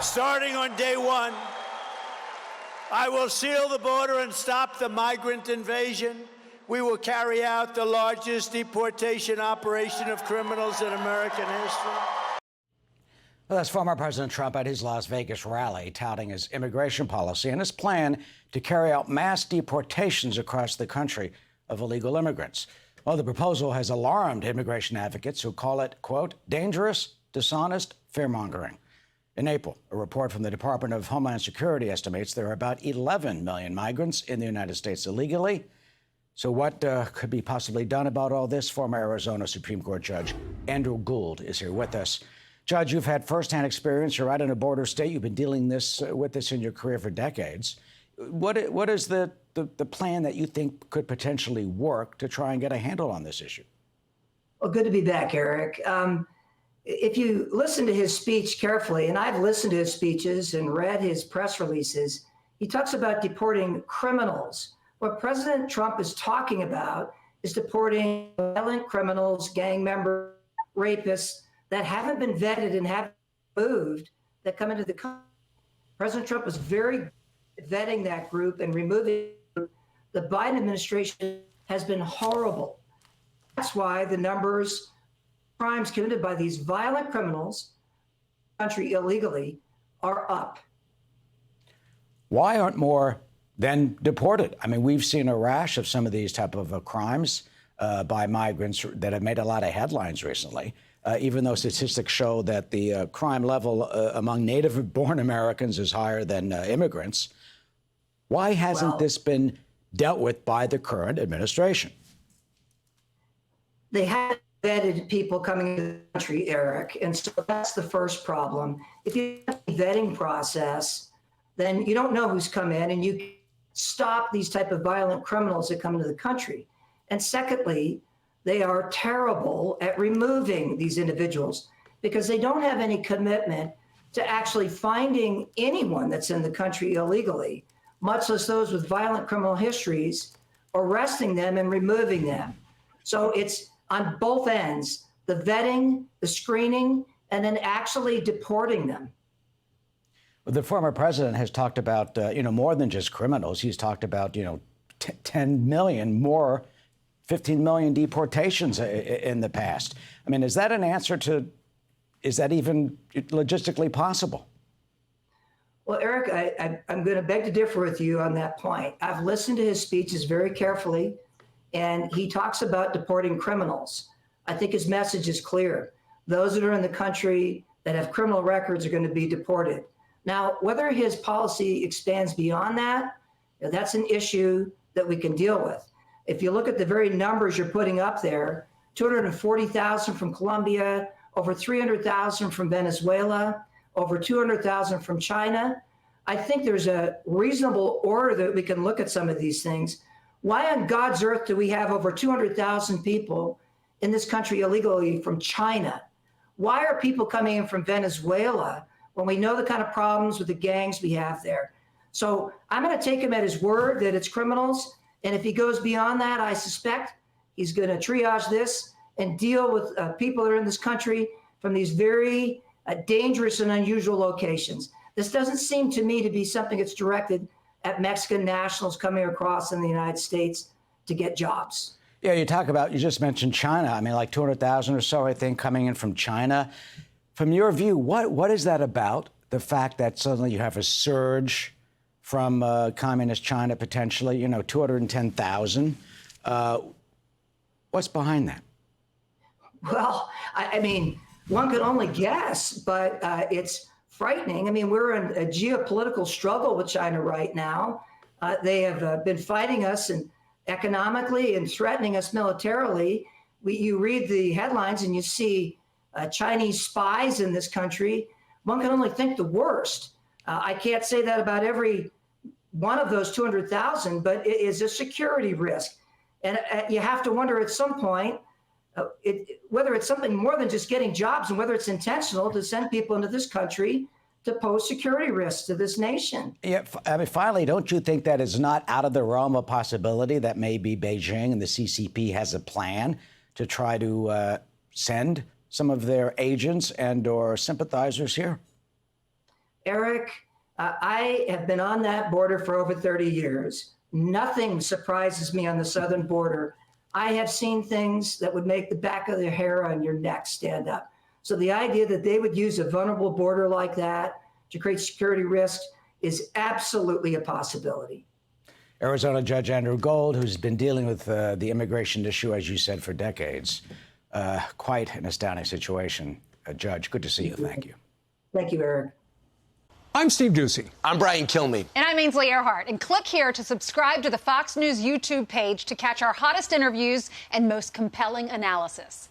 Starting on day one, I will seal the border and stop the migrant invasion. We will carry out the largest deportation operation of criminals in American history. Well, that's former President Trump at his Las Vegas rally, touting his immigration policy and his plan to carry out mass deportations across the country of illegal immigrants. Well, the proposal has alarmed immigration advocates who call it, quote, dangerous, dishonest, fear-mongering. In April, a report from the Department of Homeland Security estimates there are about 11 million migrants in the United States illegally. So what could be possibly done about all this? Former Arizona Supreme Court Judge Andrew Gould is here with us. Judge, you've had firsthand experience. You're right in a border state. You've been dealing with this in your career for decades. What is the plan that you think could potentially work to try and get a handle on this issue? Well, good to be back, Eric. If you listen to his speech carefully, and I've listened to his speeches and read his press releases, he talks about deporting criminals. What President Trump is talking about is deporting violent criminals, gang members, rapists that haven't been vetted and haven't moved that come into the country. President Trump is very good at vetting that group and removing them. The Biden administration has been horrible. That's why the numbers, crimes committed by these violent criminals in the country illegally are up. Why aren't more then deported? I mean, we've seen a rash of some of these type of crimes by migrants that have made a lot of headlines recently. Even though statistics show that the crime level among native-born Americans is higher than immigrants, why hasn't this been dealt with by the current administration? They haven't vetted people coming into the country, Eric, and so that's the first problem. If you have a vetting process, then you don't know who's come in, and you stop these type of violent criminals that come into the country. And secondly, they are terrible at removing these individuals because they don't have any commitment to actually finding anyone that's in the country illegally, much less those with violent criminal histories, arresting them and removing them. So it's on both ends, the vetting, the screening, and then actually deporting them. The former president has talked about, more than just criminals. He's talked about, 10 million more, 15 million deportations in the past. I mean, is that an answer to, is that even logistically possible? Well, Eric, I'm going to beg to differ with you on that point. I've listened to his speeches very carefully, and he talks about deporting criminals. I think his message is clear. Those that are in the country that have criminal records are going to be deported. Now, whether his policy expands beyond that, that's an issue that we can deal with. If you look at the very numbers you're putting up there, 240,000 from Colombia, over 300,000 from Venezuela, over 200,000 from China, I think there's a reasonable order that we can look at some of these things. Why on God's earth do we have over 200,000 people in this country illegally from China? Why are people coming in from Venezuela when we know the kind of problems with the gangs we have there? So I'm going to take him at his word that it's criminals. And if he goes beyond that, I suspect he's going to triage this and deal with people that are in this country from these very dangerous and unusual locations. This doesn't seem to me to be something that's directed at Mexican nationals coming across in the United States to get jobs. Yeah, you just mentioned China. I mean, like 200,000 or so, I think, coming in from China. From your view, what is that about? The fact that suddenly you have a surge from communist China, potentially, 210,000. What's behind that? Well, I mean, one could only guess, but it's frightening. I mean, we're in a geopolitical struggle with China right now. They have been fighting us and economically and threatening us militarily. You read the headlines and you see Chinese spies in this country. One can only think the worst. I can't say that about every one of those 200,000, but it is a security risk. And you have to wonder at some point whether it's something more than just getting jobs and whether it's intentional to send people into this country to pose security risks to this nation. Yeah, I mean, finally, don't you think that is not out of the realm of possibility that maybe Beijing and the CCP has a plan to try to send some of their agents and or sympathizers here? Eric, I have been on that border for over 30 years. Nothing surprises me on the southern border. I have seen things that would make the back of the hair on your neck stand up. So the idea that they would use a vulnerable border like that to create security risk is absolutely a possibility. Arizona Judge Andrew Gould, who's been dealing with the immigration issue, as you said, for decades. Quite an astounding situation. Judge, good to see you. Thank you. Thank you, Eric. I'm Steve Ducey. I'm Brian Kilmeade. And I'm Ainsley Earhart. And click here to subscribe to the Fox News YouTube page to catch our hottest interviews and most compelling analysis.